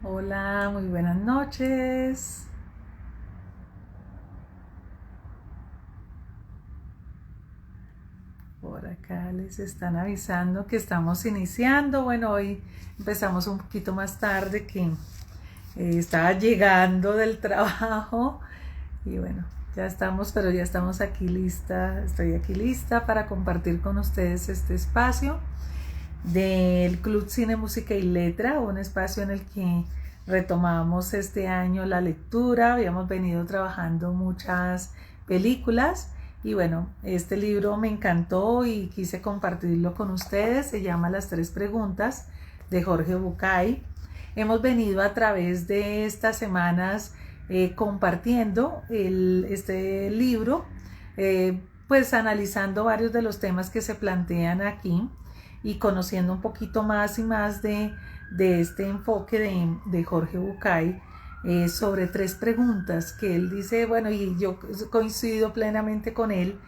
Hola, muy buenas noches. Por acá les están avisando que estamos iniciando. Bueno, hoy empezamos un poquito más tarde que estaba llegando del trabajo y bueno, ya estamos, pero ya estamos aquí lista. Estoy aquí lista para compartir con ustedes este espacio del Club Cine, Música y Letra, un espacio en el que retomamos este año la lectura. Habíamos venido trabajando muchas películas y bueno, este libro me encantó y quise compartirlo con ustedes. Se llama Las tres preguntas de Jorge Bucay. Hemos venido a través de estas semanas compartiendo este libro, pues analizando varios de los temas que se plantean aquí y conociendo un poquito más y más de este enfoque de Jorge Bucay sobre tres preguntas que él dice, bueno, y yo coincido plenamente con él,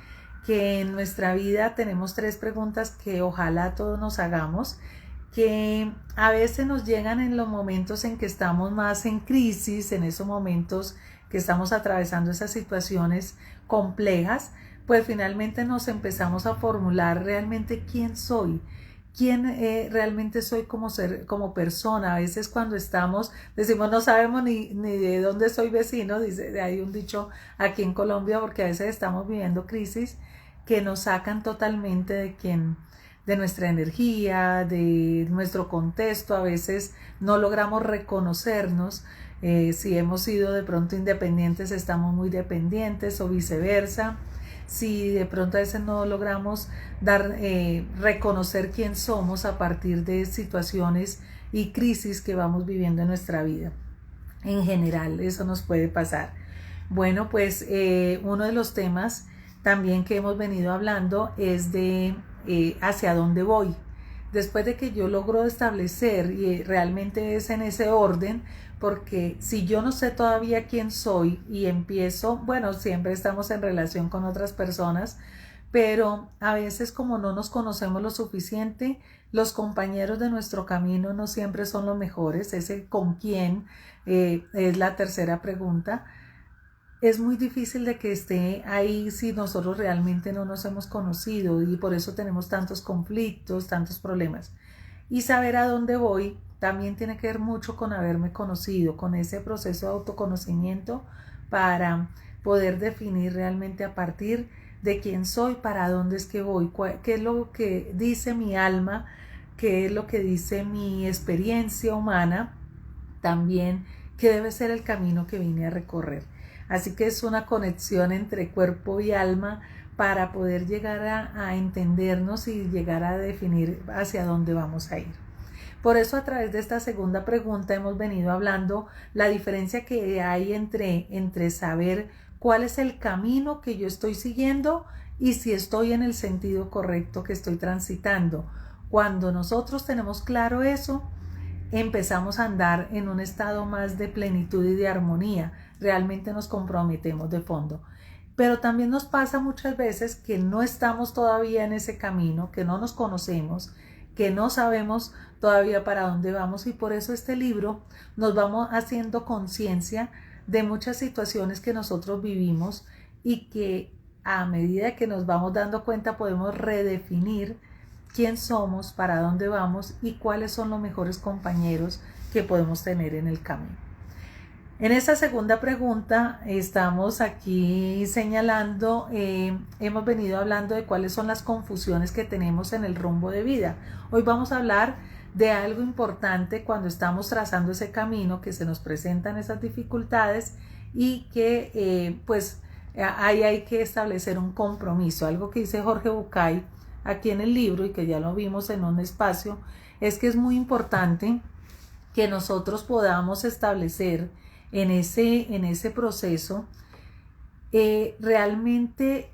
que en nuestra vida tenemos tres preguntas que ojalá todos nos hagamos, que a veces nos llegan en los momentos en que estamos más en crisis, en esos momentos que estamos atravesando esas situaciones complejas, pues finalmente nos empezamos a formular realmente quién soy, quién realmente soy como ser, como persona. A veces cuando estamos, decimos no sabemos ni de dónde soy vecino, dice, hay un dicho aquí en Colombia, porque a veces estamos viviendo crisis que nos sacan totalmente de nuestra energía, de nuestro contexto. A veces no logramos reconocernos. Si hemos sido de pronto independientes, estamos muy dependientes o viceversa. Si de pronto a veces no logramos reconocer quién somos a partir de situaciones y crisis que vamos viviendo en nuestra vida. En general, eso nos puede pasar. Bueno, pues uno de los temas también que hemos venido hablando es de hacia dónde voy. Después de que yo logro establecer, y realmente es en ese orden, porque si yo no sé todavía quién soy y empiezo, bueno, siempre estamos en relación con otras personas, pero a veces como no nos conocemos lo suficiente, los compañeros de nuestro camino no siempre son los mejores. Ese con quién es la tercera pregunta. Es muy difícil de que esté ahí si nosotros realmente no nos hemos conocido, y por eso tenemos tantos conflictos, tantos problemas. Y saber a dónde voy también tiene que ver mucho con haberme conocido, con ese proceso de autoconocimiento, para poder definir realmente a partir de quién soy, para dónde es que voy, qué es lo que dice mi alma, qué es lo que dice mi experiencia humana, también qué debe ser el camino que vine a recorrer. Así que es una conexión entre cuerpo y alma para poder llegar a entendernos y llegar a definir hacia dónde vamos a ir. Por eso a través de esta segunda pregunta hemos venido hablando la diferencia que hay entre saber cuál es el camino que yo estoy siguiendo y si estoy en el sentido correcto que estoy transitando. Cuando nosotros tenemos claro eso, empezamos a andar en un estado más de plenitud y de armonía. Realmente nos comprometemos de fondo. Pero también nos pasa muchas veces que no estamos todavía en ese camino, que no nos conocemos, que no sabemos todavía para dónde vamos, y por eso este libro nos vamos haciendo conciencia de muchas situaciones que nosotros vivimos y que a medida que nos vamos dando cuenta podemos redefinir quién somos, para dónde vamos y cuáles son los mejores compañeros que podemos tener en el camino. En esta segunda pregunta estamos aquí señalando, hemos venido hablando de cuáles son las confusiones que tenemos en el rumbo de vida. Hoy vamos a hablar de algo importante cuando estamos trazando ese camino, que se nos presentan esas dificultades y que pues ahí hay que establecer un compromiso. Algo que dice Jorge Bucay aquí en el libro y que ya lo vimos en un espacio, es que es muy importante que nosotros podamos establecer en ese proceso realmente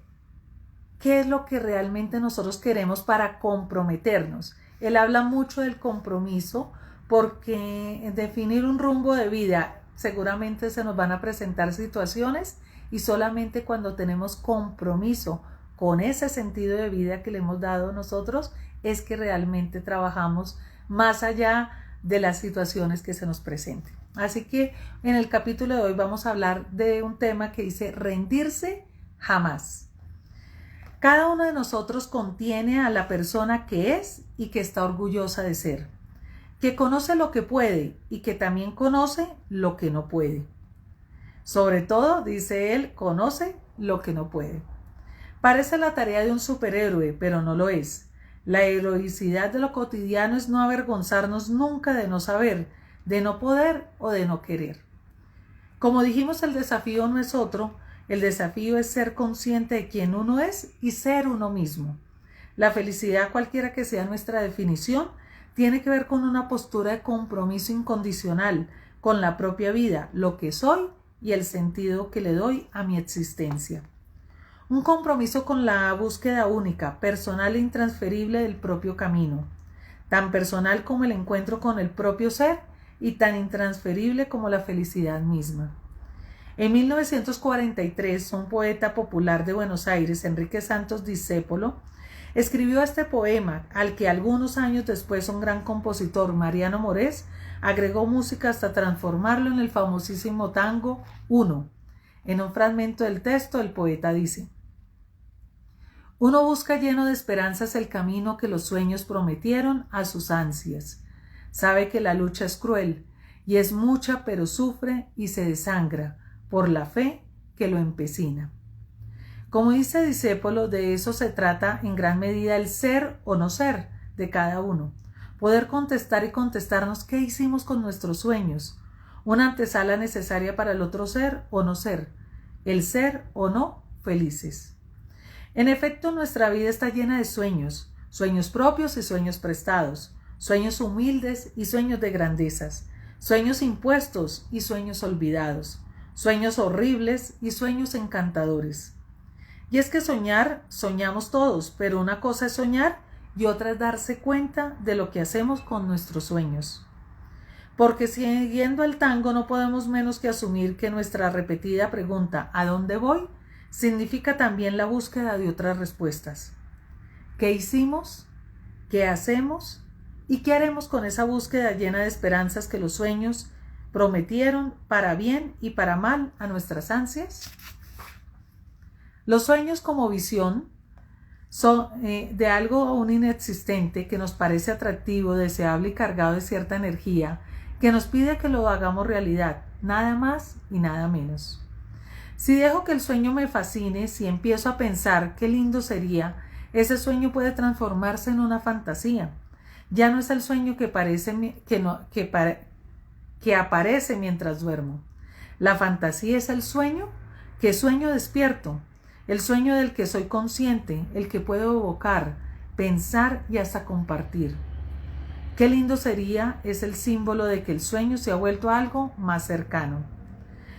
qué es lo que realmente nosotros queremos para comprometernos. Él habla mucho del compromiso porque definir un rumbo de vida, seguramente se nos van a presentar situaciones, y solamente cuando tenemos compromiso con ese sentido de vida que le hemos dado nosotros es que realmente trabajamos más allá de las situaciones que se nos presenten. Así que en el capítulo de hoy vamos a hablar de un tema que dice rendirse jamás. Cada uno de nosotros contiene a la persona que es y que está orgullosa de ser, que conoce lo que puede y que también conoce lo que no puede. Sobre todo, dice él, conoce lo que no puede. Parece la tarea de un superhéroe, pero no lo es. La heroicidad de lo cotidiano es no avergonzarnos nunca de no saber, de no poder o de no querer. Como dijimos, el desafío no es otro, el desafío es ser consciente de quién uno es y ser uno mismo. La felicidad, cualquiera que sea nuestra definición, tiene que ver con una postura de compromiso incondicional con la propia vida, lo que soy y el sentido que le doy a mi existencia. Un compromiso con la búsqueda única, personal e intransferible del propio camino, tan personal como el encuentro con el propio ser y tan intransferible como la felicidad misma. En 1943, un poeta popular de Buenos Aires, Enrique Santos Discépolo, escribió este poema al que algunos años después un gran compositor, Mariano Morés, agregó música hasta transformarlo en el famosísimo tango Uno. En un fragmento del texto, el poeta dice: uno busca lleno de esperanzas el camino que los sueños prometieron a sus ansias. Sabe que la lucha es cruel y es mucha, pero sufre y se desangra por la fe que lo empecina. Como dice Discépolo, de eso se trata en gran medida el ser o no ser de cada uno. Poder contestar y contestarnos qué hicimos con nuestros sueños, una antesala necesaria para el otro ser o no ser, el ser o no felices. En efecto, nuestra vida está llena de sueños, sueños propios y sueños prestados, sueños humildes y sueños de grandezas, sueños impuestos y sueños olvidados, sueños horribles y sueños encantadores. Y es que soñar, soñamos todos, pero una cosa es soñar y otra es darse cuenta de lo que hacemos con nuestros sueños. Porque siguiendo el tango no podemos menos que asumir que nuestra repetida pregunta ¿a dónde voy? Significa también la búsqueda de otras respuestas. ¿Qué hicimos? ¿Qué hacemos? ¿Y qué haremos con esa búsqueda llena de esperanzas que los sueños prometieron para bien y para mal a nuestras ansias? Los sueños como visión son de algo aún inexistente que nos parece atractivo, deseable y cargado de cierta energía, que nos pide que lo hagamos realidad, nada más y nada menos. Si dejo que el sueño me fascine, si empiezo a pensar qué lindo sería, ese sueño puede transformarse en una fantasía. Ya no es el sueño que aparece mientras duermo. La fantasía es el sueño que sueño despierto, el sueño del que soy consciente, el que puedo evocar, pensar y hasta compartir. Qué lindo sería es el símbolo de que el sueño se ha vuelto algo más cercano.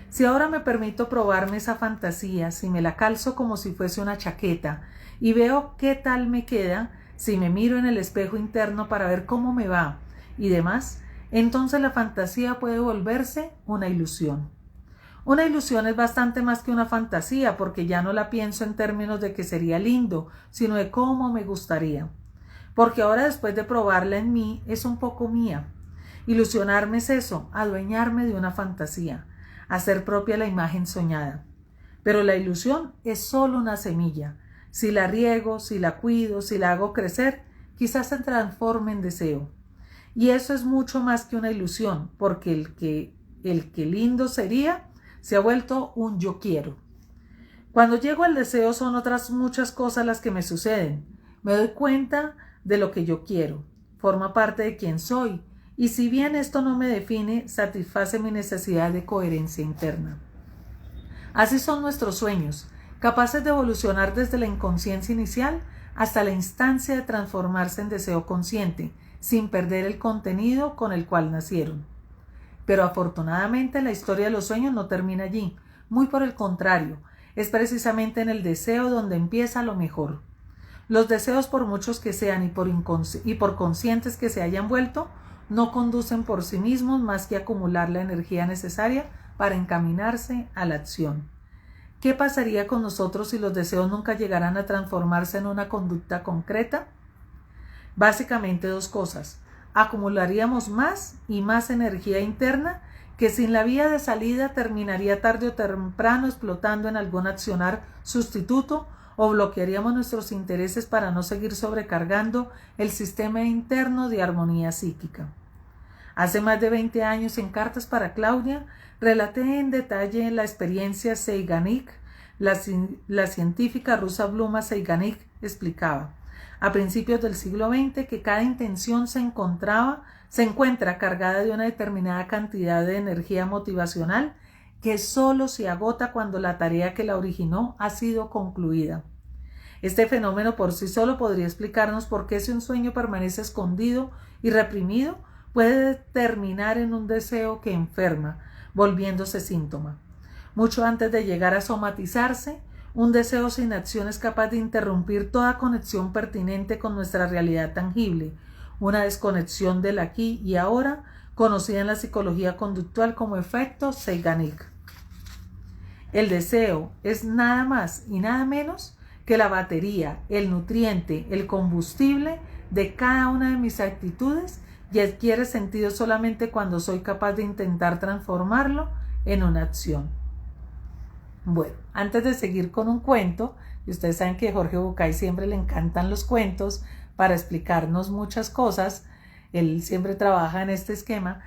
Si ahora me permito probarme esa fantasía, si me la calzo como si fuese una chaqueta y veo qué tal me queda, si me miro en el espejo interno para ver cómo me va y demás, entonces la fantasía puede volverse una ilusión. Una ilusión es bastante más que una fantasía porque ya no la pienso en términos de que sería lindo, sino de cómo me gustaría. Porque ahora después de probarla en mí es un poco mía. Ilusionarme es eso, adueñarme de una fantasía, hacer propia la imagen soñada. Pero la ilusión es solo una semilla. Si la riego, si la cuido, si la hago crecer, quizás se transforme en deseo. Y eso es mucho más que una ilusión, porque el que lindo sería se ha vuelto un yo quiero. Cuando llego al deseo son otras muchas cosas las que me suceden. Me doy cuenta de lo que yo quiero. Forma parte de quién soy. Y si bien esto no me define, satisface mi necesidad de coherencia interna. Así son nuestros sueños, capaces de evolucionar desde la inconsciencia inicial hasta la instancia de transformarse en deseo consciente, sin perder el contenido con el cual nacieron. Pero afortunadamente la historia de los sueños no termina allí, muy por el contrario, es precisamente en el deseo donde empieza lo mejor. Los deseos, por muchos que sean y por conscientes que se hayan vuelto, no conducen por sí mismos más que acumular la energía necesaria para encaminarse a la acción. ¿Qué pasaría con nosotros si los deseos nunca llegaran a transformarse en una conducta concreta? Básicamente dos cosas. acumularíamos más y más energía interna que sin la vía de salida terminaría tarde o temprano explotando en algún accionar sustituto, o bloquearíamos nuestros intereses para no seguir sobrecargando el sistema interno de armonía psíquica. Hace más de 20 años, en Cartas para Claudia, relaté en detalle la experiencia Zeigarnik. La científica rusa Bluma Zeigarnik explicaba a principios del siglo XX que cada intención se encuentra cargada de una determinada cantidad de energía motivacional que solo se agota cuando la tarea que la originó ha sido concluida. Este fenómeno por sí solo podría explicarnos por qué si un sueño permanece escondido y reprimido, puede terminar en un deseo que enferma, volviéndose síntoma. Mucho antes de llegar a somatizarse, un deseo sin acción es capaz de interrumpir toda conexión pertinente con nuestra realidad tangible, una desconexión del aquí y ahora, conocida en la psicología conductual como efecto Zeigarnik. El deseo es nada más y nada menos que la batería, el nutriente, el combustible de cada una de mis actitudes, y adquiere sentido solamente cuando soy capaz de intentar transformarlo en una acción. Bueno, antes de seguir con un cuento, y ustedes saben que a Jorge Bucay siempre le encantan los cuentos para explicarnos muchas cosas, él siempre trabaja en este esquema.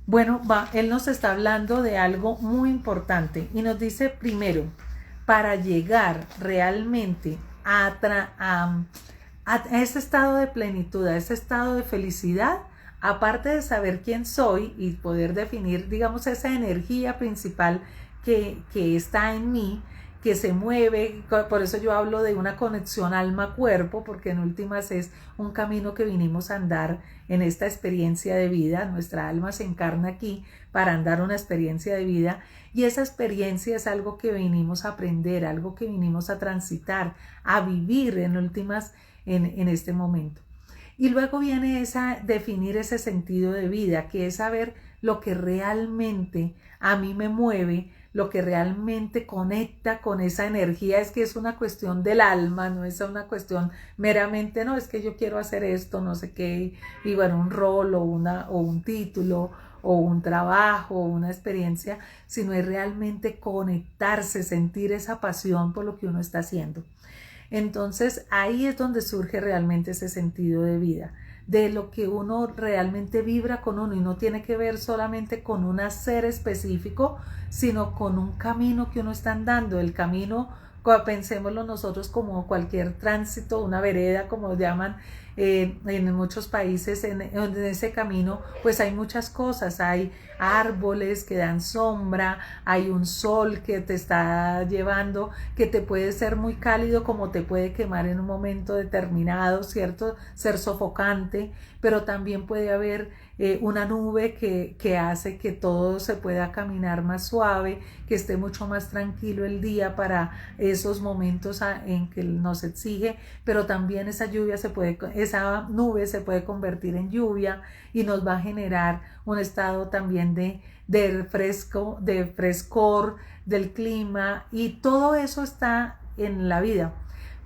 Bueno, él nos está hablando de algo muy importante y nos dice primero, para llegar realmente a ese estado de plenitud, a ese estado de felicidad, aparte de saber quién soy y poder definir, digamos, esa energía principal que está en mí, que se mueve, por eso yo hablo de una conexión alma-cuerpo, porque en últimas es un camino que vinimos a andar en esta experiencia de vida. Nuestra alma se encarna aquí para andar una experiencia de vida, y esa experiencia es algo que vinimos a aprender, algo que vinimos a transitar, a vivir en últimas en este momento. Y luego viene definir ese sentido de vida, que es saber lo que realmente a mí me mueve, lo que realmente conecta con esa energía. Es que es una cuestión del alma, no es una cuestión meramente, no, es que yo quiero hacer esto, no sé qué, y bueno, un rol o un título o un trabajo o una experiencia, sino es realmente conectarse, sentir esa pasión por lo que uno está haciendo. Entonces ahí es donde surge realmente ese sentido de vida, de lo que uno realmente vibra con uno, y no tiene que ver solamente con un hacer específico, sino con un camino que uno está andando. El camino, pensémoslo nosotros como cualquier tránsito, una vereda, como llaman en muchos países. En ese camino pues hay muchas cosas, hay árboles que dan sombra, hay un sol que te está llevando, que te puede ser muy cálido como te puede quemar en un momento determinado, ¿cierto? Ser sofocante, pero también puede haber una nube que hace que todo se pueda caminar más suave, que esté mucho más tranquilo el día para esos momentos en que nos exige, pero también esa nube se puede convertir en lluvia y nos va a generar un estado también de frescor del clima, y todo eso está en la vida.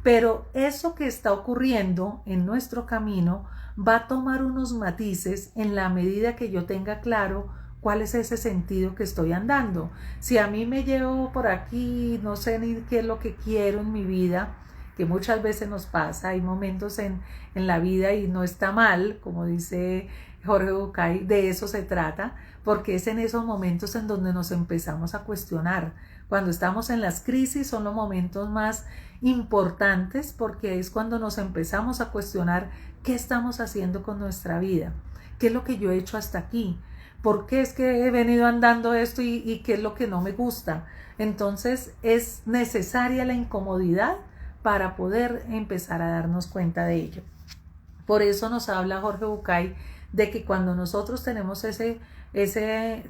Pero eso que está ocurriendo en nuestro camino va a tomar unos matices en la medida que yo tenga claro cuál es ese sentido que estoy andando. Si a mí me llevo por aquí, no sé ni qué es lo que quiero en mi vida, que muchas veces nos pasa, hay momentos en la vida y no está mal, como dice Jorge Bucay, de eso se trata, porque es en esos momentos en donde nos empezamos a cuestionar. Cuando estamos en las crisis son los momentos más importantes, porque es cuando nos empezamos a cuestionar qué estamos haciendo con nuestra vida, qué es lo que yo he hecho hasta aquí, por qué es que he venido andando esto y qué es lo que no me gusta. Entonces es necesaria la incomodidad para poder empezar a darnos cuenta de ello. Por eso nos habla Jorge Bucay de que cuando nosotros tenemos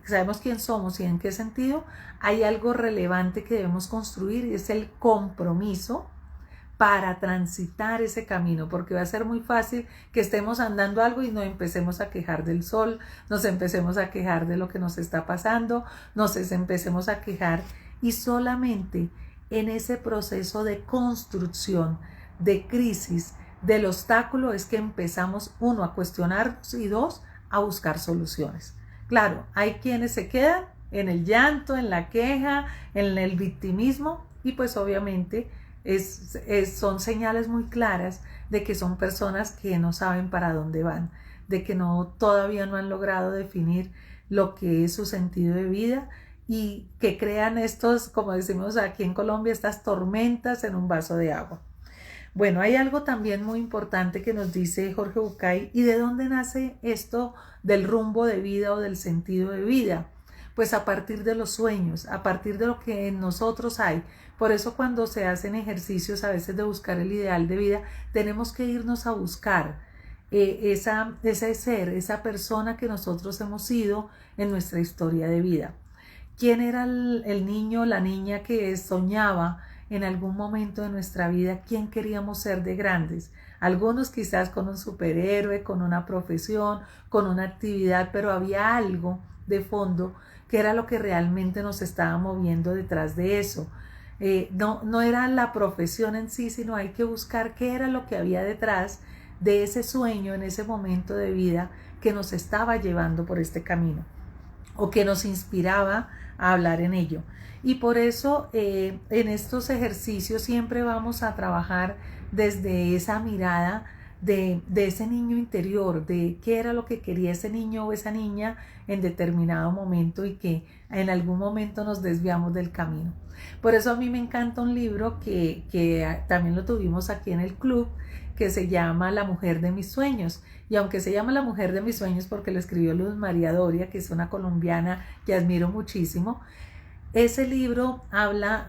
sabemos quién somos y en qué sentido, hay algo relevante que debemos construir, y es el compromiso para transitar ese camino, porque va a ser muy fácil que estemos andando algo y nos empecemos a quejar del sol, nos empecemos a quejar de lo que nos está pasando, nos empecemos a quejar, y solamente en ese proceso de construcción, de crisis, del obstáculo es que empezamos, uno, a cuestionarnos y dos, a buscar soluciones. Claro, hay quienes se quedan en el llanto, en la queja, en el victimismo y pues obviamente son señales muy claras de que son personas que no saben para dónde van, de que todavía no han logrado definir lo que es su sentido de vida y que crean estos, como decimos aquí en Colombia, estas tormentas en un vaso de agua. Bueno, hay algo también muy importante que nos dice Jorge Bucay. ¿Y de dónde nace esto del rumbo de vida o del sentido de vida? Pues a partir de los sueños, a partir de lo que en nosotros hay. Por eso cuando se hacen ejercicios a veces de buscar el ideal de vida, tenemos que irnos a buscar ese ser, esa persona que nosotros hemos sido en nuestra historia de vida. ¿Quién era el niño o la niña que soñaba en algún momento de nuestra vida? ¿Quién queríamos ser de grandes? Algunos quizás con un superhéroe, con una profesión, con una actividad, pero había algo de fondo que era lo que realmente nos estaba moviendo detrás de eso. No era la profesión en sí, sino hay que buscar qué era lo que había detrás de ese sueño en ese momento de vida que nos estaba llevando por este camino o que nos inspiraba a hablar en ello. Y por eso en estos ejercicios siempre vamos a trabajar desde esa mirada de ese niño interior, de qué era lo que quería ese niño o esa niña en determinado momento y que en algún momento nos desviamos del camino. Por eso a mí me encanta un libro que también lo tuvimos aquí en el club, que se llama La mujer de mis sueños. Y aunque se llama La mujer de mis sueños porque lo escribió Luz María Doria, que es una colombiana que admiro muchísimo, ese libro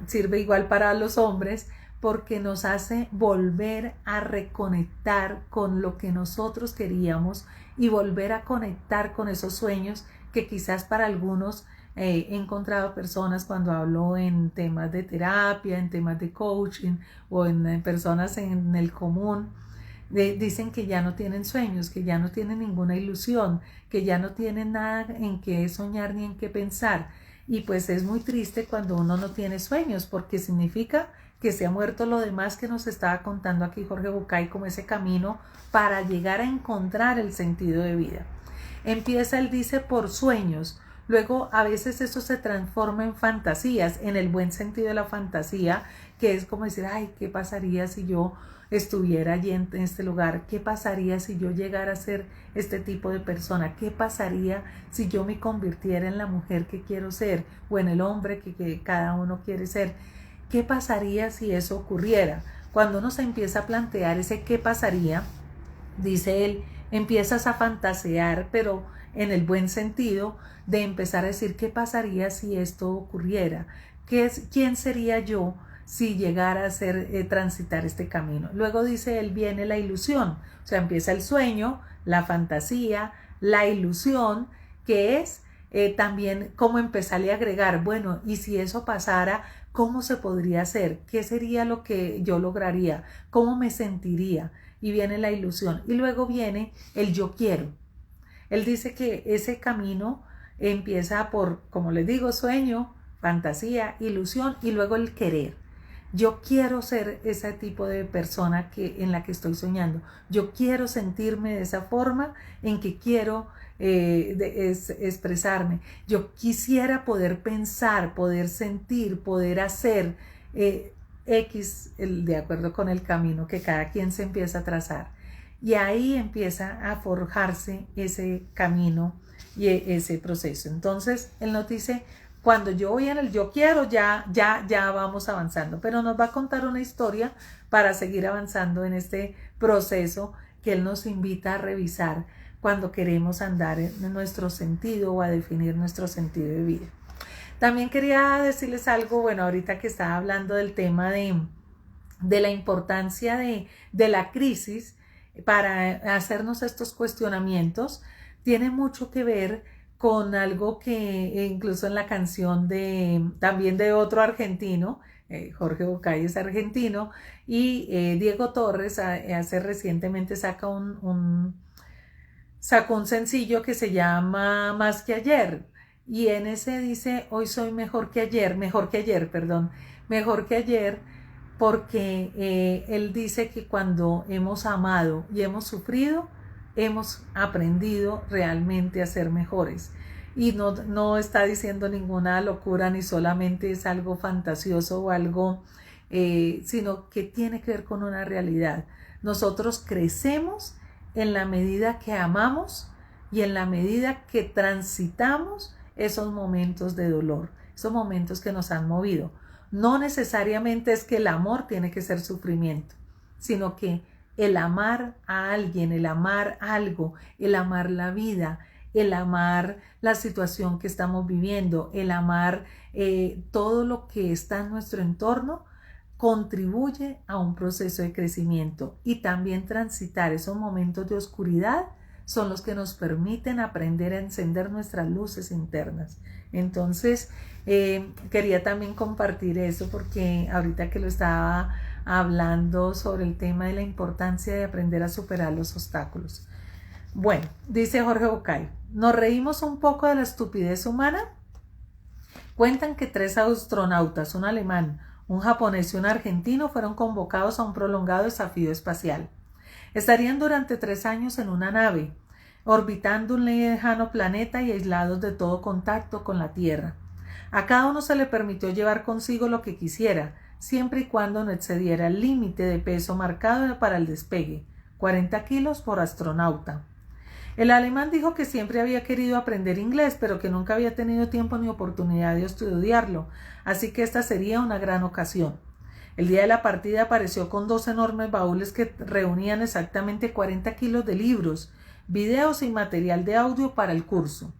sirve igual para los hombres porque nos hace volver a reconectar con lo que nosotros queríamos y volver a conectar con esos sueños que quizás para algunos he encontrado personas cuando hablo en temas de terapia, en temas de coaching o en personas en el común, dicen que ya no tienen sueños, que ya no tienen ninguna ilusión, que ya no tienen nada en qué soñar ni en qué pensar. Y pues es muy triste cuando uno no tiene sueños porque significa que se ha muerto lo demás que nos estaba contando aquí Jorge Bucay como ese camino para llegar a encontrar el sentido de vida. Empieza, él dice, por sueños. Luego a veces eso se transforma en fantasías, en el buen sentido de la fantasía, que es como decir, ay, ¿qué pasaría si yo estuviera allí en este lugar? ¿Qué pasaría si yo llegara a ser este tipo de persona? ¿Qué pasaría si yo me convirtiera en la mujer que quiero ser o en el hombre que cada uno quiere ser? ¿Qué pasaría si eso ocurriera? Cuando uno se empieza a plantear ese qué pasaría, dice él, empiezas a fantasear, pero en el buen sentido de empezar a decir qué pasaría si esto ocurriera, quién sería yo si llegara a transitar este camino. Luego dice él, viene la ilusión, o sea, empieza el sueño, la fantasía, la ilusión, que es también cómo empezarle a agregar, bueno, y si eso pasara, ¿cómo se podría hacer? ¿Qué sería lo que yo lograría? ¿Cómo me sentiría? Y viene la ilusión. Y luego viene el yo quiero. Él dice que ese camino empieza por, como les digo, sueño, fantasía, ilusión y luego el querer. Yo quiero ser ese tipo de persona en la que estoy soñando. Yo quiero sentirme de esa forma en que quiero expresarme. Yo quisiera poder pensar, poder sentir, poder hacer X de acuerdo con el camino que cada quien se empieza a trazar. Y ahí empieza a forjarse ese camino y ese proceso. Entonces, él nos dice, cuando yo voy en el yo quiero, ya vamos avanzando. Pero nos va a contar una historia para seguir avanzando en este proceso que él nos invita a revisar cuando queremos andar en nuestro sentido o a definir nuestro sentido de vida. También quería decirles algo, bueno, ahorita que estaba hablando del tema de la importancia de la crisis para hacernos estos cuestionamientos, tiene mucho que ver con algo que incluso en la canción también de otro argentino, Jorge Bucay es argentino, y Diego Torres hace recientemente sacó un sencillo que se llama Más que ayer, y en ese dice, hoy soy mejor que ayer, porque él dice que cuando hemos amado y hemos sufrido, hemos aprendido realmente a ser mejores. Y no está diciendo ninguna locura, ni solamente es algo fantasioso o algo, sino que tiene que ver con una realidad. Nosotros crecemos en la medida que amamos y en la medida que transitamos esos momentos de dolor, esos momentos que nos han movido. No necesariamente es que el amor tiene que ser sufrimiento, sino que el amar a alguien, el amar algo, el amar la vida, el amar la situación que estamos viviendo, el amar todo lo que está en nuestro entorno, contribuye a un proceso de crecimiento. Y también transitar esos momentos de oscuridad son los que nos permiten aprender a encender nuestras luces internas. Entonces, quería también compartir eso porque ahorita que lo estaba hablando sobre el tema de la importancia de aprender a superar los obstáculos. Bueno, dice Jorge Bucay, ¿nos reímos un poco de la estupidez humana? Cuentan que 3 astronautas, un alemán, un japonés y un argentino, fueron convocados a un prolongado desafío espacial. Estarían durante 3 años en una nave, orbitando un lejano planeta y aislados de todo contacto con la Tierra. A cada uno se le permitió llevar consigo lo que quisiera, siempre y cuando no excediera el límite de peso marcado para el despegue, 40 kilos por astronauta. El alemán dijo que siempre había querido aprender inglés, pero que nunca había tenido tiempo ni oportunidad de estudiarlo, así que esta sería una gran ocasión. El día de la partida apareció con 2 enormes baúles que reunían exactamente 40 kilos de libros, videos y material de audio para el curso.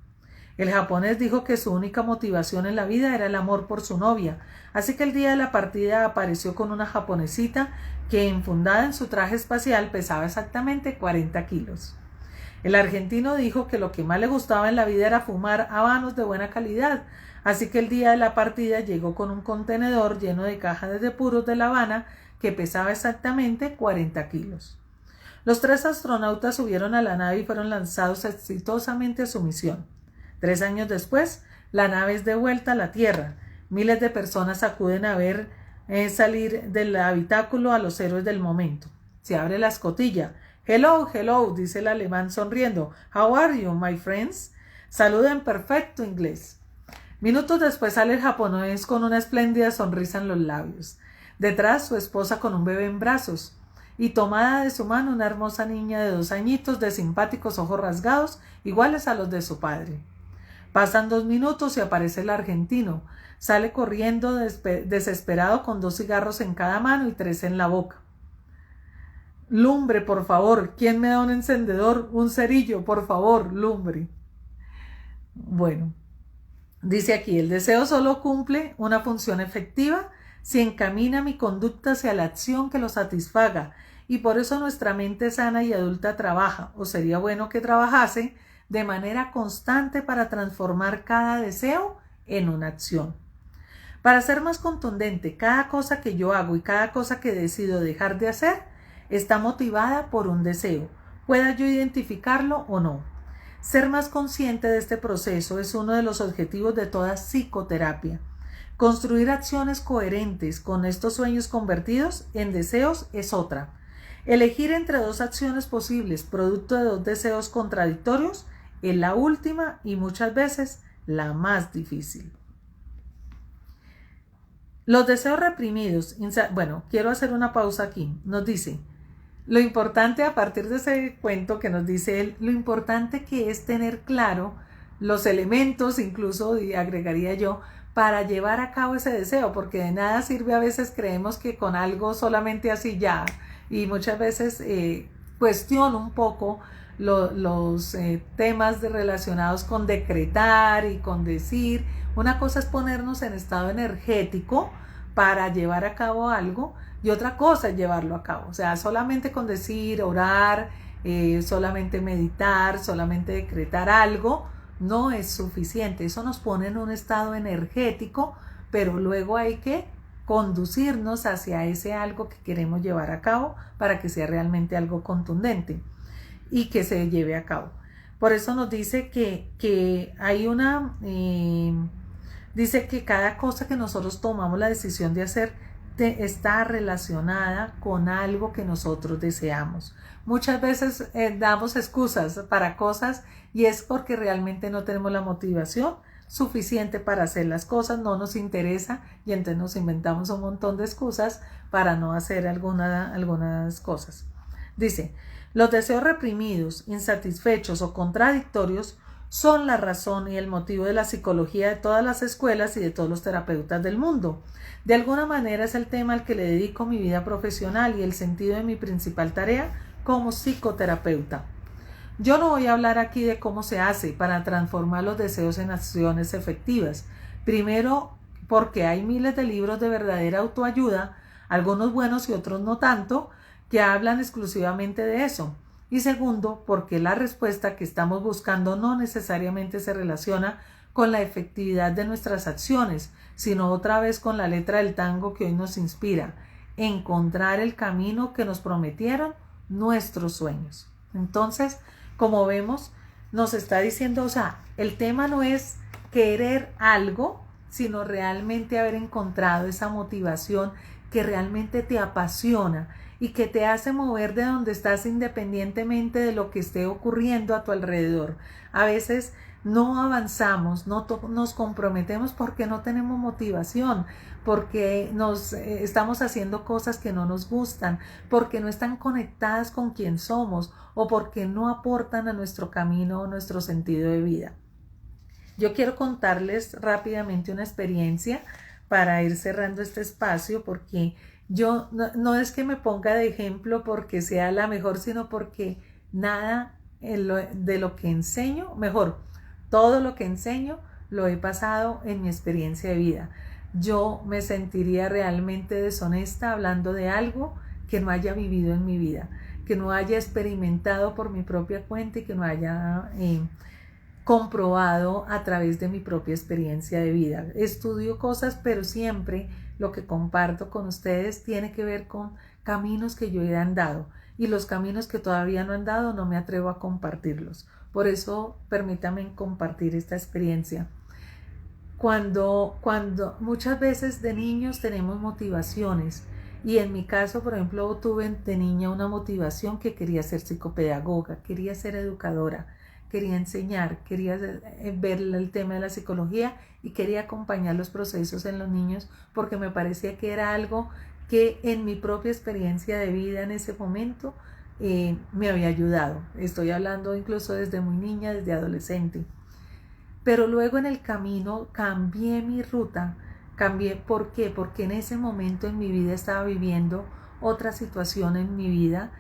El japonés dijo que su única motivación en la vida era el amor por su novia, así que el día de la partida apareció con una japonesita que, enfundada en su traje espacial, pesaba exactamente 40 kilos. El argentino dijo que lo que más le gustaba en la vida era fumar habanos de buena calidad, así que el día de la partida llegó con un contenedor lleno de cajas de puros de La Habana que pesaba exactamente 40 kilos. Los 3 astronautas subieron a la nave y fueron lanzados exitosamente a su misión. 3 años después, la nave es de vuelta a la Tierra. Miles de personas acuden a ver salir del habitáculo a los héroes del momento. Se abre la escotilla. Hello, hello, dice el alemán sonriendo. How are you, my friends? Saluda en perfecto inglés. Minutos después sale el japonés con una espléndida sonrisa en los labios. Detrás, su esposa con un bebé en brazos. Y tomada de su mano una hermosa niña de 2 añitos de simpáticos ojos rasgados, iguales a los de su padre. Pasan 2 minutos y aparece el argentino. Sale corriendo desesperado con 2 cigarros en cada mano y 3 en la boca. Lumbre, por favor. ¿Quién me da un encendedor? Un cerillo, por favor, lumbre. Bueno, dice aquí, el deseo solo cumple una función efectiva si encamina mi conducta hacia la acción que lo satisfaga, y por eso nuestra mente sana y adulta trabaja, o sería bueno que trabajase, de manera constante para transformar cada deseo en una acción. Para ser más contundente, cada cosa que yo hago y cada cosa que decido dejar de hacer está motivada por un deseo, pueda yo identificarlo o no. Ser más consciente de este proceso es uno de los objetivos de toda psicoterapia. Construir acciones coherentes con estos sueños convertidos en deseos es otra. Elegir entre 2 acciones posibles, producto de 2 deseos contradictorios, es la última y muchas veces la más difícil. Los deseos reprimidos, bueno, quiero hacer una pausa aquí, nos dice, lo importante a partir de ese cuento que nos dice él, lo importante que es tener claro los elementos, incluso y agregaría yo, para llevar a cabo ese deseo, porque de nada sirve, a veces creemos que con algo solamente así ya, y muchas veces cuestiono un poco los temas relacionados con decretar y con decir. Una cosa es ponernos en estado energético para llevar a cabo algo y otra cosa es llevarlo a cabo. O sea, solamente con decir, orar, solamente meditar, solamente decretar algo no es suficiente. Eso nos pone en un estado energético, pero luego hay que conducirnos hacia ese algo que queremos llevar a cabo para que sea realmente algo contundente y que se lleve a cabo. Por eso nos dice que hay una, dice que cada cosa que nosotros tomamos la decisión de hacer está relacionada con algo que nosotros deseamos. Muchas veces damos excusas para cosas y es porque realmente no tenemos la motivación suficiente para hacer las cosas, no nos interesa y entonces nos inventamos un montón de excusas para no hacer algunas cosas. Dice, los deseos reprimidos, insatisfechos o contradictorios son la razón y el motivo de la psicología de todas las escuelas y de todos los terapeutas del mundo. De alguna manera es el tema al que le dedico mi vida profesional y el sentido de mi principal tarea como psicoterapeuta. Yo no voy a hablar aquí de cómo se hace para transformar los deseos en acciones efectivas. Primero, porque hay miles de libros de verdadera autoayuda, algunos buenos y otros no tanto, que hablan exclusivamente de eso. Y segundo, porque la respuesta que estamos buscando no necesariamente se relaciona con la efectividad de nuestras acciones, sino otra vez con la letra del tango que hoy nos inspira, encontrar el camino que nos prometieron nuestros sueños. Entonces, como vemos, nos está diciendo, o sea, el tema no es querer algo, sino realmente haber encontrado esa motivación que realmente te apasiona y que te hace mover de donde estás independientemente de lo que esté ocurriendo a tu alrededor. A veces no avanzamos, no nos comprometemos porque no tenemos motivación, porque estamos haciendo cosas que no nos gustan, porque no están conectadas con quien somos o porque no aportan a nuestro camino o nuestro sentido de vida. Yo quiero contarles rápidamente una experiencia para ir cerrando este espacio, porque yo no es que me ponga de ejemplo porque sea la mejor, sino porque nada de lo que enseño, mejor, todo lo que enseño lo he pasado en mi experiencia de vida. Yo me sentiría realmente deshonesta hablando de algo que no haya vivido en mi vida, que no haya experimentado por mi propia cuenta y que no haya comprobado a través de mi propia experiencia de vida. Estudio cosas, pero siempre lo que comparto con ustedes tiene que ver con caminos que yo he andado, y los caminos que todavía no he andado no me atrevo a compartirlos. Por eso permítanme compartir esta experiencia. Cuando muchas veces de niños tenemos motivaciones, y en mi caso, por ejemplo, tuve de niña una motivación que quería ser psicopedagoga, quería ser educadora, quería enseñar, quería ver el tema de la psicología y quería acompañar los procesos en los niños porque me parecía que era algo que en mi propia experiencia de vida en ese momento me había ayudado. Estoy hablando incluso desde muy niña, desde adolescente. Pero luego en el camino cambié mi ruta. ¿Por qué? Porque en ese momento en mi vida estaba viviendo otra situación en mi vida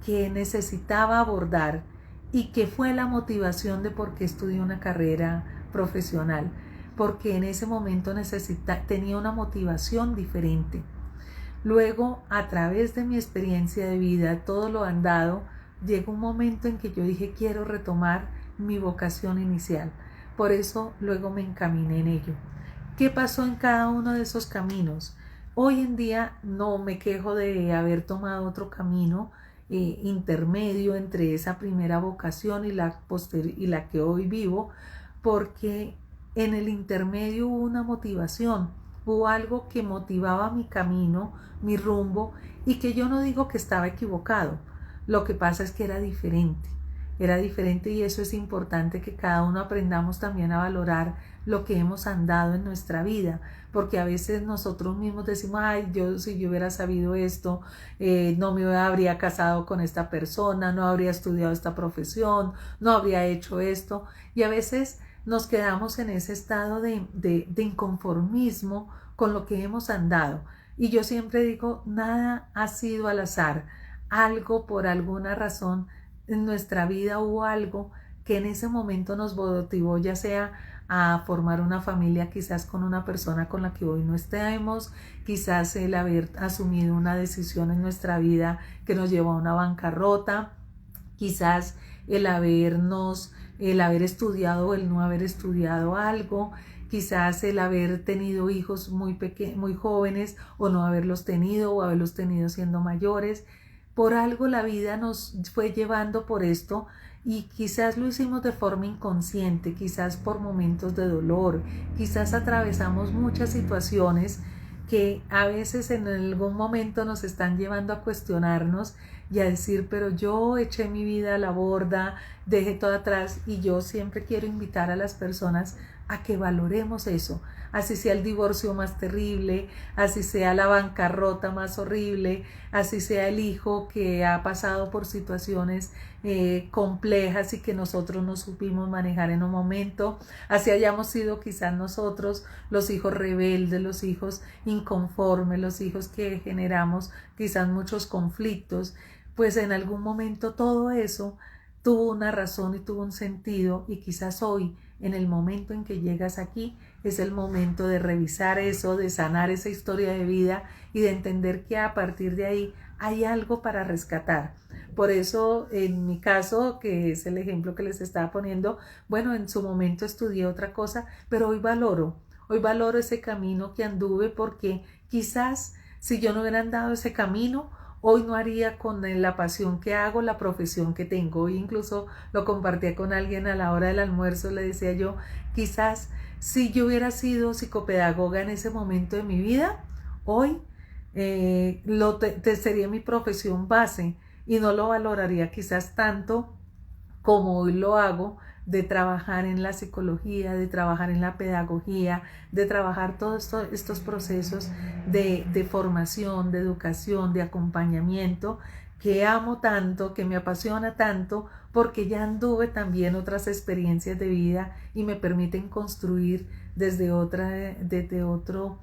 que necesitaba abordar y que fue la motivación de por qué estudié una carrera profesional, porque en ese momento tenía una motivación diferente. Luego, a través de mi experiencia de vida, todo lo andado, llegó un momento en que yo dije quiero retomar mi vocación inicial. Por eso luego me encaminé en ello. ¿Qué pasó en cada uno de esos caminos? Hoy en día no me quejo de haber tomado otro camino intermedio entre esa primera vocación y la que hoy vivo, porque en el intermedio hubo una motivación, hubo algo que motivaba mi camino, mi rumbo, y que yo no digo que estaba equivocado, lo que pasa es que era diferente y eso es importante, que cada uno aprendamos también a valorar lo que hemos andado en nuestra vida, porque a veces nosotros mismos decimos, ay, si yo hubiera sabido esto, no me habría casado con esta persona, no habría estudiado esta profesión, no habría hecho esto, y a veces nos quedamos en ese estado de inconformismo con lo que hemos andado. Y yo siempre digo, nada ha sido al azar, algo por alguna razón en nuestra vida hubo algo que en ese momento nos motivó, ya sea a formar una familia quizás con una persona con la que hoy no estemos, quizás el haber asumido una decisión en nuestra vida que nos llevó a una bancarrota, quizás el haber estudiado o el no haber estudiado algo, quizás el haber tenido hijos muy jóvenes o no haberlos tenido o haberlos tenido siendo mayores. Por algo la vida nos fue llevando por esto y quizás lo hicimos de forma inconsciente, quizás por momentos de dolor, quizás atravesamos muchas situaciones que a veces en algún momento nos están llevando a cuestionarnos y a decir, pero yo eché mi vida a la borda, dejé todo atrás, y yo siempre quiero invitar a las personas a que valoremos eso, así sea el divorcio más terrible, así sea la bancarrota más horrible, así sea el hijo que ha pasado por situaciones complejas y que nosotros no supimos manejar en un momento, así hayamos sido quizás nosotros los hijos rebeldes, los hijos inconformes, los hijos que generamos quizás muchos conflictos, pues en algún momento todo eso tuvo una razón y tuvo un sentido, y quizás hoy, en el momento en que llegas aquí, es el momento de revisar eso, de sanar esa historia de vida y de entender que a partir de ahí hay algo para rescatar. Por eso, en mi caso, que es el ejemplo que les estaba poniendo, bueno, en su momento estudié otra cosa, pero hoy valoro ese camino que anduve, porque quizás si yo no hubiera andado ese camino, hoy no haría con la pasión que hago la profesión que tengo. Hoy incluso lo compartía con alguien a la hora del almuerzo, le decía yo, quizás si yo hubiera sido psicopedagoga en ese momento de mi vida, hoy sería mi profesión base y no lo valoraría quizás tanto como hoy lo hago, de trabajar en la psicología, de trabajar en la pedagogía, de trabajar todos estos procesos de formación, de educación, de acompañamiento, que amo tanto, que me apasiona tanto, porque ya anduve también otras experiencias de vida y me permiten construir desde otro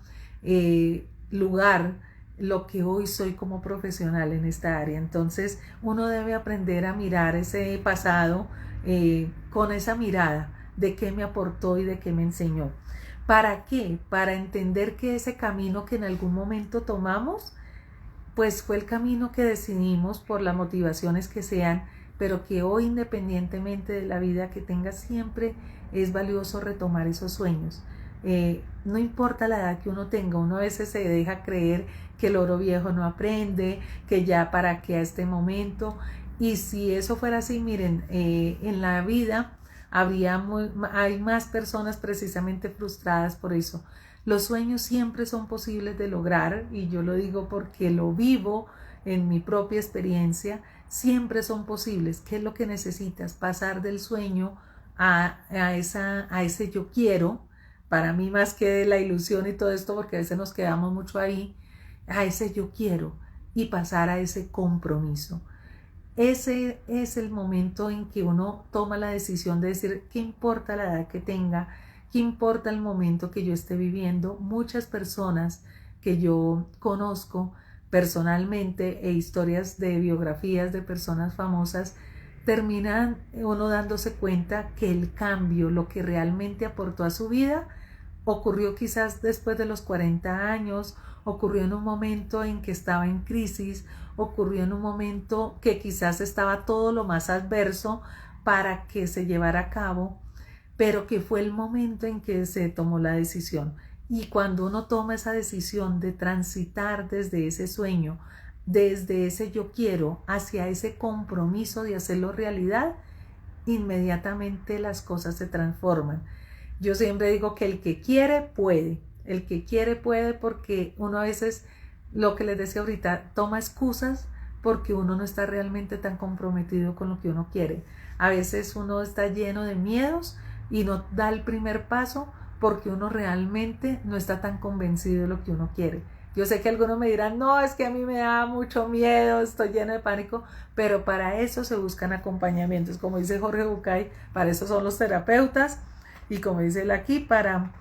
lugar lo que hoy soy como profesional en esta área. Entonces uno debe aprender a mirar ese pasado con esa mirada de qué me aportó y de qué me enseñó. ¿Para qué? Para entender que ese camino que en algún momento tomamos, pues fue el camino que decidimos por las motivaciones que sean, pero que hoy, independientemente de la vida que tengas, siempre es valioso retomar esos sueños. No importa la edad que uno tenga, uno a veces se deja creer que el oro viejo no aprende, que ya para qué a este momento. Y si eso fuera así, miren, en la vida hay más personas precisamente frustradas por eso. Los sueños siempre son posibles de lograr, y yo lo digo porque lo vivo en mi propia experiencia. Siempre son posibles. ¿Qué es lo que necesitas? Pasar del sueño a ese yo quiero, para mí más que de la ilusión y todo esto, porque a veces nos quedamos mucho ahí, a ese yo quiero, y pasar a ese compromiso. Ese es el momento en que uno toma la decisión de decir, ¿qué importa la edad que tenga? ¿Qué importa el momento que yo esté viviendo? Muchas personas que yo conozco personalmente, e historias de biografías de personas famosas, terminan uno dándose cuenta que el cambio, lo que realmente aportó a su vida, ocurrió quizás después de los 40 años, ocurrió en un momento en que estaba en crisis, ocurrió en un momento que quizás estaba todo lo más adverso para que se llevara a cabo, pero que fue el momento en que se tomó la decisión. Y cuando uno toma esa decisión de transitar desde ese sueño, desde ese yo quiero, hacia ese compromiso de hacerlo realidad, inmediatamente las cosas se transforman. Yo siempre digo que el que quiere puede, el que quiere puede, porque uno a veces, lo que les decía ahorita, toma excusas porque uno no está realmente tan comprometido con lo que uno quiere. A veces uno está lleno de miedos y no da el primer paso porque uno realmente no está tan convencido de lo que uno quiere. Yo sé que algunos me dirán, no, es que a mí me da mucho miedo, estoy lleno de pánico, pero para eso se buscan acompañamientos. Como dice Jorge Bucay, para eso son los terapeutas, y como dice él aquí, para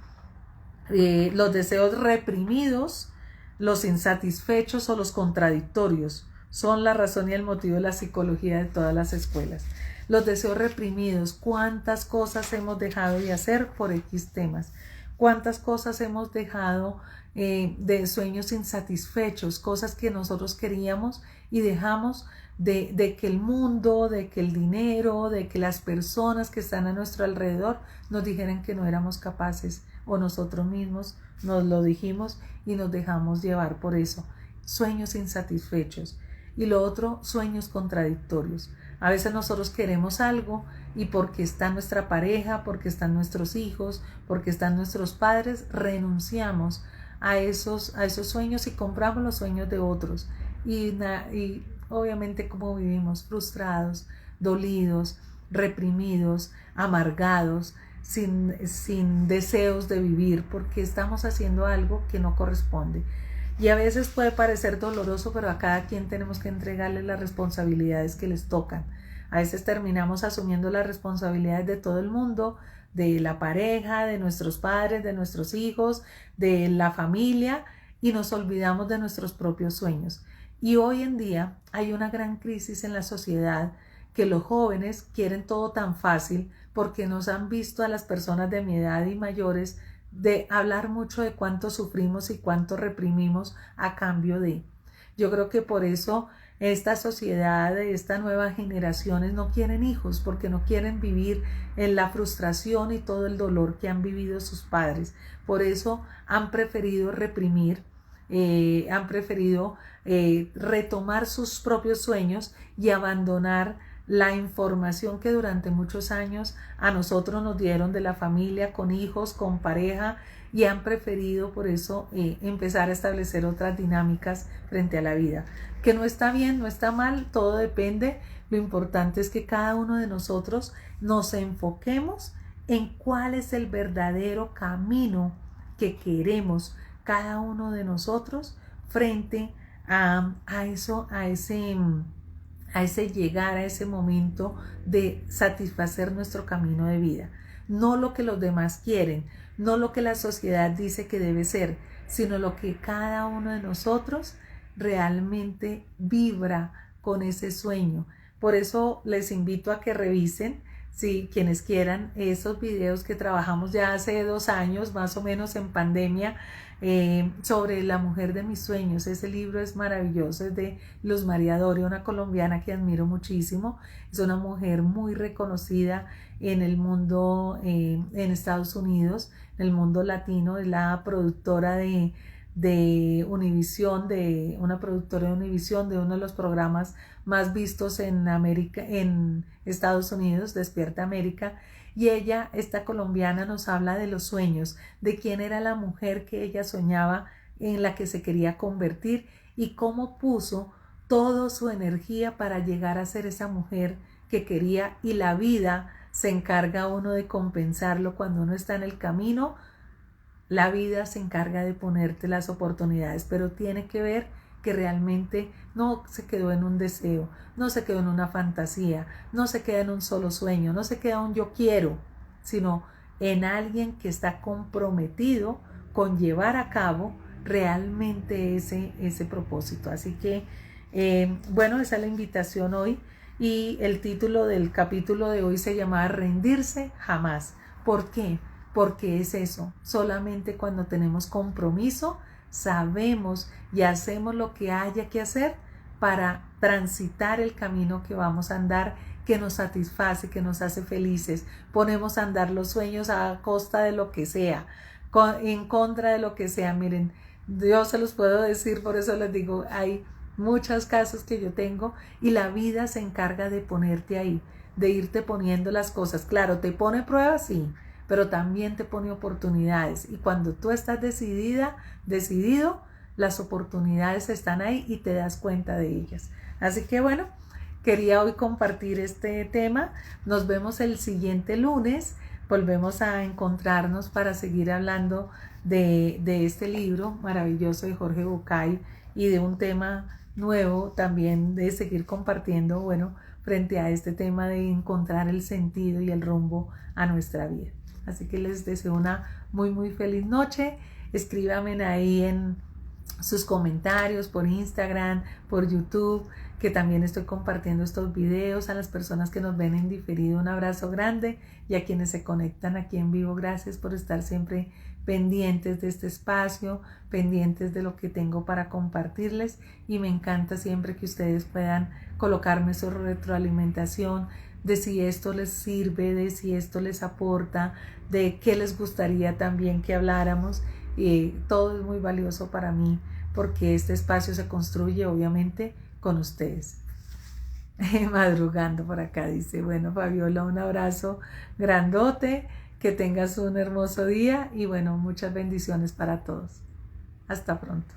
los deseos reprimidos, los insatisfechos o los contradictorios son la razón y el motivo de la psicología de todas las escuelas. Los deseos reprimidos, cuántas cosas hemos dejado de hacer por X temas, cuántas cosas hemos dejado de sueños insatisfechos, cosas que nosotros queríamos y dejamos de que el mundo, de que el dinero, de que las personas que están a nuestro alrededor nos dijeran que no éramos capaces, o nosotros mismos nos lo dijimos y nos dejamos llevar por eso. Sueños insatisfechos. Y lo otro, sueños contradictorios. A veces nosotros queremos algo y porque está nuestra pareja, porque están nuestros hijos, porque están nuestros padres, renunciamos a esos sueños y compramos los sueños de otros. Y obviamente como vivimos frustrados, dolidos, reprimidos, amargados, sin deseos de vivir, porque estamos haciendo algo que no corresponde. Y a veces puede parecer doloroso, pero a cada quien tenemos que entregarle las responsabilidades que les tocan. A veces terminamos asumiendo las responsabilidades de todo el mundo, de la pareja, de nuestros padres, de nuestros hijos, de la familia, y nos olvidamos de nuestros propios sueños. Y hoy en día hay una gran crisis en la sociedad, que los jóvenes quieren todo tan fácil porque nos han visto a las personas de mi edad y mayores de hablar mucho de cuánto sufrimos y cuánto reprimimos a cambio de. Yo creo que por eso esta sociedad, estas nuevas generaciones no quieren hijos, porque no quieren vivir en la frustración y todo el dolor que han vivido sus padres. Por eso han preferido reprimir, han preferido retomar sus propios sueños y abandonar la información que durante muchos años a nosotros nos dieron de la familia, con hijos, con pareja, y han preferido por eso empezar a establecer otras dinámicas frente a la vida. Que no está bien, no está mal, todo depende. Lo importante es que cada uno de nosotros nos enfoquemos en cuál es el verdadero camino que queremos cada uno de nosotros frente a ese llegar a ese momento de satisfacer nuestro camino de vida. No lo que los demás quieren, no lo que la sociedad dice que debe ser, sino lo que cada uno de nosotros realmente vibra con ese sueño. Por eso les invito a que revisen, si quienes quieran, esos videos que trabajamos ya hace 2 años, más o menos en pandemia, sobre la mujer de mis sueños. Ese libro es maravilloso, es de Luz María Doria, una colombiana que admiro muchísimo. Es una mujer muy reconocida en el mundo, en Estados Unidos, en el mundo latino. Es la productora de Univisión, una productora de Univisión, de uno de los programas más vistos en América, en Estados Unidos, Despierta América. Y ella, esta colombiana, nos habla de los sueños, de quién era la mujer que ella soñaba, en la que se quería convertir, y cómo puso toda su energía para llegar a ser esa mujer que quería. Y la vida se encarga uno de compensarlo cuando uno está en el camino. La vida se encarga de ponerte las oportunidades, pero tiene que ver que realmente no se quedó en un deseo, no se quedó en una fantasía, no se queda en un solo sueño, no se queda en un yo quiero, sino en alguien que está comprometido con llevar a cabo realmente ese propósito. Así que, bueno, esa es la invitación hoy, y el título del capítulo de hoy se llama Rendirse Jamás. ¿Por qué? Porque es eso, solamente cuando tenemos compromiso, sabemos y hacemos lo que haya que hacer para transitar el camino que vamos a andar, que nos satisface, que nos hace felices. Ponemos a andar los sueños a costa de lo que sea, en contra de lo que sea. Miren, yo se los puedo decir, por eso les digo, hay muchos casos que yo tengo, y la vida se encarga de ponerte ahí, de irte poniendo las cosas. Claro, te pone pruebas, sí, pero también te pone oportunidades, y cuando tú estás decidido, las oportunidades están ahí y te das cuenta de ellas. Así que bueno, quería hoy compartir este tema. Nos vemos el siguiente lunes, volvemos a encontrarnos para seguir hablando de este libro maravilloso de Jorge Bucay, y de un tema nuevo también, de seguir compartiendo, bueno, frente a este tema de encontrar el sentido y el rumbo a nuestra vida. Así que les deseo una muy muy feliz noche. Escríbanme ahí en sus comentarios por Instagram, por YouTube, que también estoy compartiendo estos videos. A las personas que nos ven en diferido, un abrazo grande, y a quienes se conectan aquí en vivo, gracias por estar siempre pendientes de este espacio, pendientes de lo que tengo para compartirles, y me encanta siempre que ustedes puedan colocarme su retroalimentación de si esto les sirve, de si esto les aporta, de qué les gustaría también que habláramos. Todo es muy valioso para mí, porque este espacio se construye obviamente con ustedes. Madrugando por acá dice, bueno, Fabiola, un abrazo grandote, que tengas un hermoso día, y bueno, muchas bendiciones para todos. Hasta pronto.